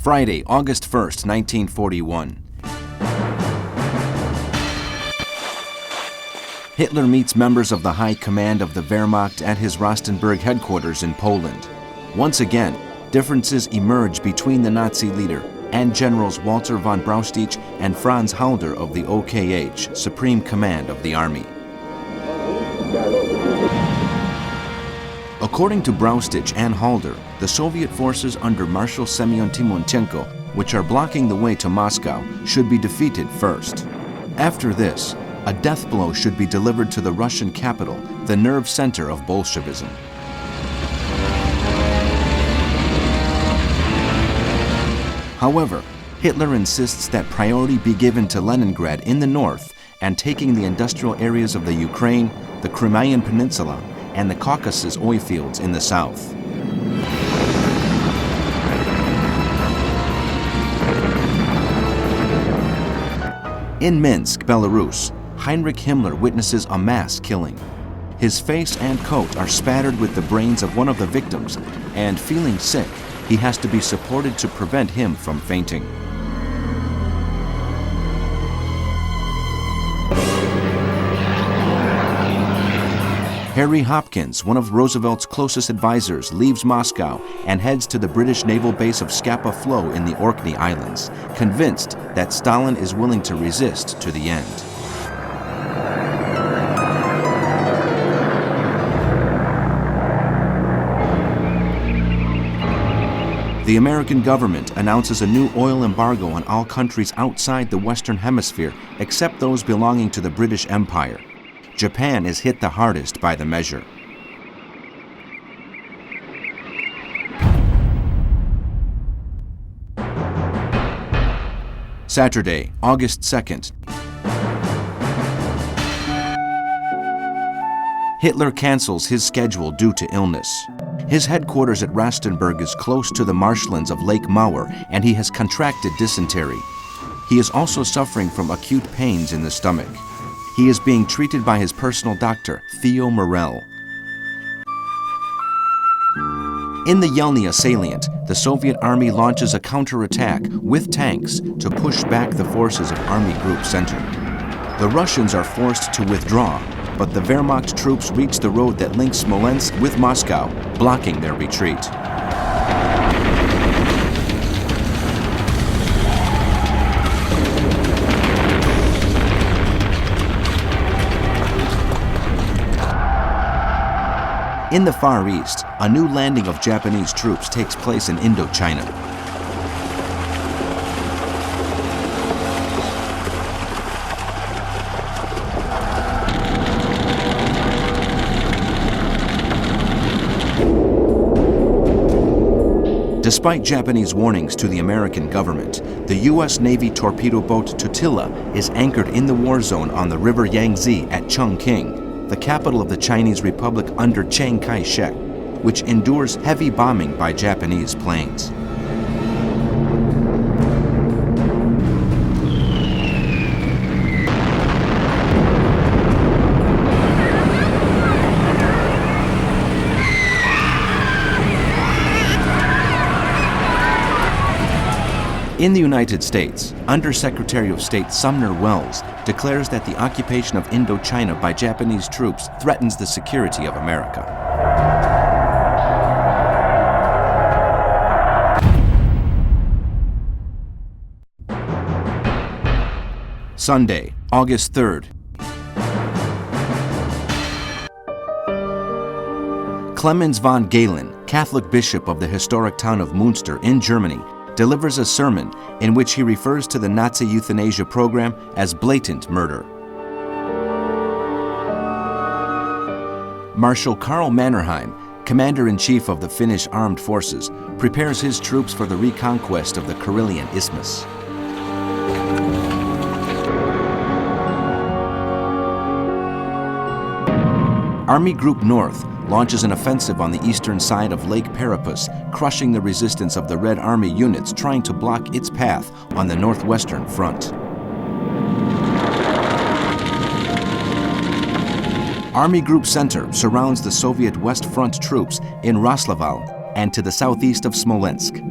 Friday, August 1st, 1941. Hitler meets members of the High Command of the Wehrmacht at his Rostenburg headquarters in Poland. Once again, differences emerge between the Nazi leader and Generals Walter von Brauchitsch and Franz Halder of the OKH, Supreme Command of the Army. According to Brauchitsch and Halder, the Soviet forces under Marshal Semyon Timonchenko, which are blocking the way to Moscow, should be defeated first. After this, a death blow should be delivered to the Russian capital, the nerve center of Bolshevism. However, Hitler insists that priority be given to Leningrad in the north and taking the industrial areas of the Ukraine, the Crimean Peninsula, and the Caucasus oil fields in the south. In Minsk, Belarus, Heinrich Himmler witnesses a mass killing. His face and coat are spattered with the brains of one of the victims, and feeling sick, he has to be supported to prevent him from fainting. Harry Hopkins, one of Roosevelt's closest advisors, leaves Moscow and heads to the British naval base of Scapa Flow in the Orkney Islands, convinced that Stalin is willing to resist to the end. The American government announces a new oil embargo on all countries outside the Western Hemisphere, except those belonging to the British Empire. Japan is hit the hardest by the measure. Saturday, August 2nd. Hitler cancels his schedule due to illness. His headquarters at Rastenburg is close to the marshlands of Lake Mauer, and he has contracted dysentery. He is also suffering from acute pains in the stomach. He is being treated by his personal doctor, Theo Morell. In the Yelnya salient, the Soviet army launches a counterattack with tanks to push back the forces of Army Group Center. The Russians are forced to withdraw, but the Wehrmacht troops reach the road that links Smolensk with Moscow, blocking their retreat. In the Far East, a new landing of Japanese troops takes place in Indochina. Despite Japanese warnings to the American government, the U.S. Navy torpedo boat Totila is anchored in the war zone on the river Yangtze at Chongqing, the capital of the Chinese Republic under Chiang Kai-shek, which endures heavy bombing by Japanese planes. In the United States, Under-Secretary of State Sumner Welles declares that the occupation of Indochina by Japanese troops threatens the security of America. Sunday, August 3rd. Clemens von Galen, Catholic bishop of the historic town of Münster in Germany, delivers a sermon in which he refers to the Nazi euthanasia program as blatant murder. Marshal Karl Mannerheim, commander-in-chief of the Finnish armed forces, prepares his troops for the reconquest of the Karelian Isthmus. Army Group North launches an offensive on the eastern side of Lake Parapus, crushing the resistance of the Red Army units trying to block its path on the northwestern front. Army Group Center surrounds the Soviet West Front troops in Roslaval and to the southeast of Smolensk.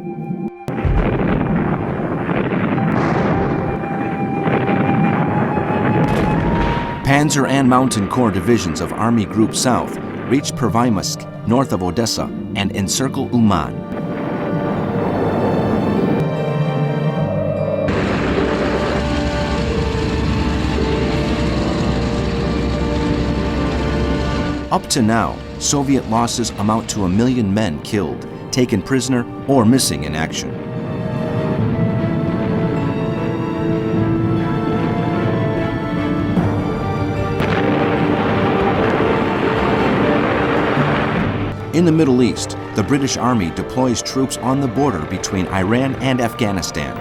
Panzer and Mountain Corps divisions of Army Group South reach Pervymask, north of Odessa, and encircle Uman. Up to now, Soviet losses amount to 1 million men killed, taken prisoner, or missing in action. In the Middle East, the British Army deploys troops on the border between Iran and Afghanistan.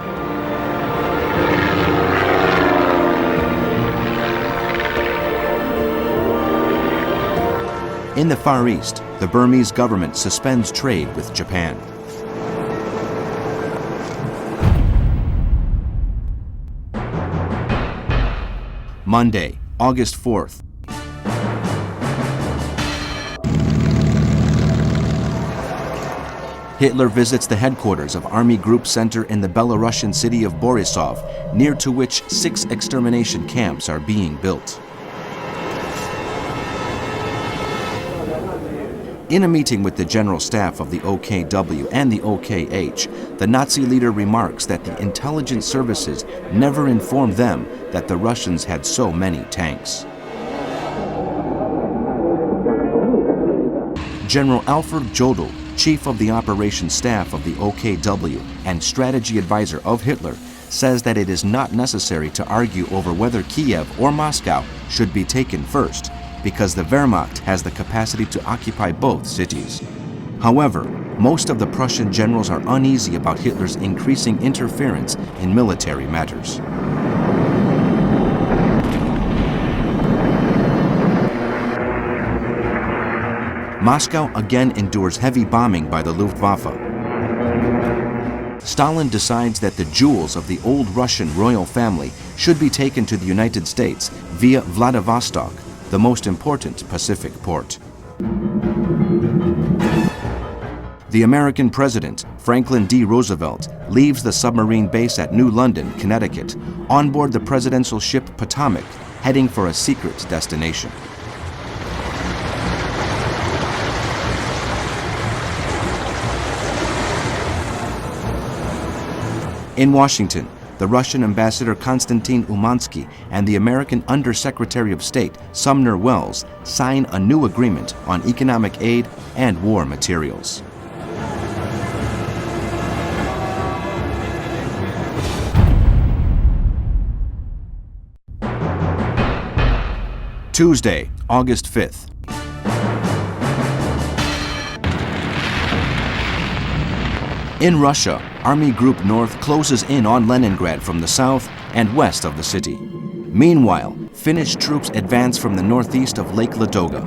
In the Far East, the Burmese government suspends trade with Japan. Monday, August 4th. Hitler visits the headquarters of Army Group Center in the Belarusian city of Borisov, near to which 6 extermination camps are being built. In a meeting with the General Staff of the OKW and the OKH, the Nazi leader remarks that the intelligence services never informed them that the Russians had so many tanks. General Alfred Jodl, chief of the operations staff of the OKW and strategy advisor of Hitler, says that it is not necessary to argue over whether Kiev or Moscow should be taken first, because the Wehrmacht has the capacity to occupy both cities. However, most of the Prussian generals are uneasy about Hitler's increasing interference in military matters. Moscow again endures heavy bombing by the Luftwaffe. Stalin decides that the jewels of the old Russian royal family should be taken to the United States via Vladivostok, the most important Pacific port. The American president, Franklin D. Roosevelt, leaves the submarine base at New London, Connecticut, on board the presidential ship Potomac, heading for a secret destination. In Washington, the Russian ambassador Konstantin Umansky and the American Undersecretary of State Sumner Welles sign a new agreement on economic aid and war materials. Tuesday, August 5th. In Russia, Army Group North closes in on Leningrad from the south and west of the city. Meanwhile, Finnish troops advance from the northeast of Lake Ladoga.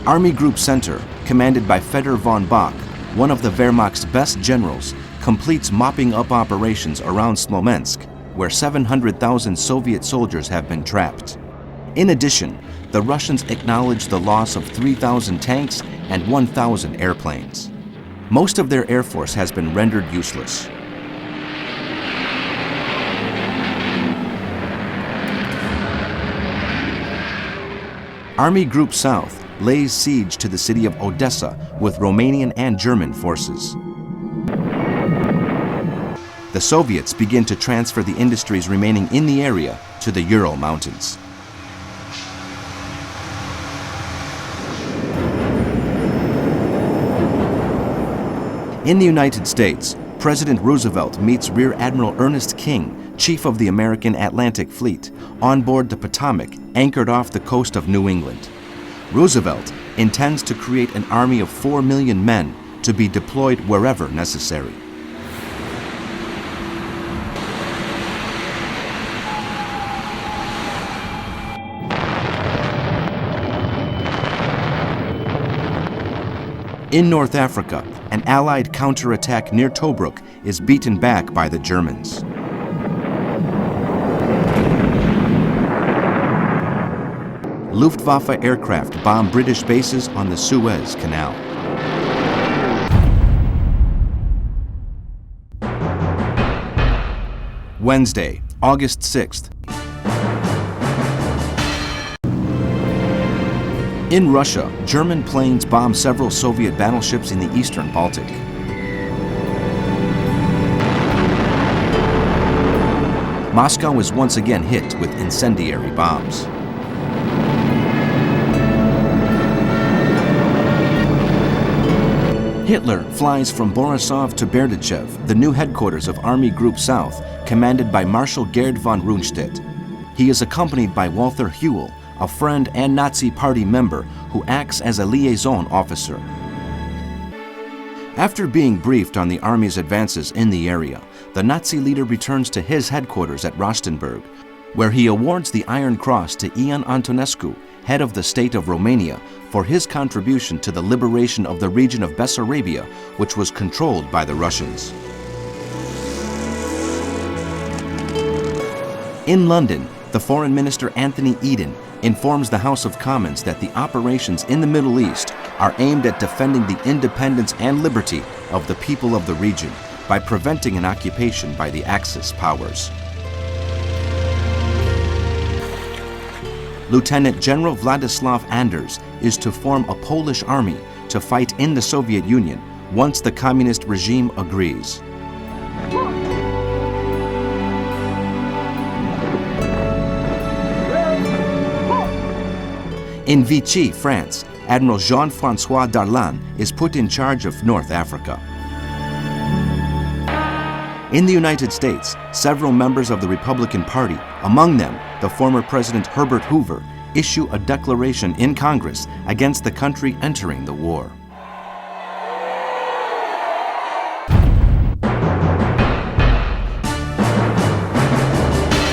Army Group Center, commanded by Fedor von Bock, one of the Wehrmacht's best generals, completes mopping up operations around Smolensk, where 700,000 Soviet soldiers have been trapped. In addition, the Russians acknowledge the loss of 3,000 tanks and 1,000 airplanes. Most of their air force has been rendered useless. Army Group South lays siege to the city of Odessa with Romanian and German forces. The Soviets begin to transfer the industries remaining in the area to the Ural Mountains. In the United States, President Roosevelt meets Rear Admiral Ernest King, chief of the American Atlantic Fleet, on board the Potomac, anchored off the coast of New England. Roosevelt intends to create an army of 4 million men to be deployed wherever necessary. In North Africa, an Allied counterattack near Tobruk is beaten back by the Germans. Luftwaffe aircraft bomb British bases on the Suez Canal. Wednesday, August 6th. In Russia, German planes bombed several Soviet battleships in the eastern Baltic. Moscow is once again hit with incendiary bombs. Hitler flies from Borisov to Berdichev, the new headquarters of Army Group South, commanded by Marshal Gerd von Rundstedt. He is accompanied by Walther Huell, a friend and Nazi Party member who acts as a liaison officer. After being briefed on the Army's advances in the area, the Nazi leader returns to his headquarters at Rostenburg, where he awards the Iron Cross to Ion Antonescu, head of the state of Romania, for his contribution to the liberation of the region of Bessarabia, which was controlled by the Russians. In London, the Foreign Minister Anthony Eden informs the House of Commons that the operations in the Middle East are aimed at defending the independence and liberty of the people of the region by preventing an occupation by the Axis powers. Lieutenant General Władysław Anders is to form a Polish army to fight in the Soviet Union once the communist regime agrees. In Vichy, France, Admiral Jean-François Darlan is put in charge of North Africa. In the United States, several members of the Republican Party, among them the former President Herbert Hoover, issue a declaration in Congress against the country entering the war.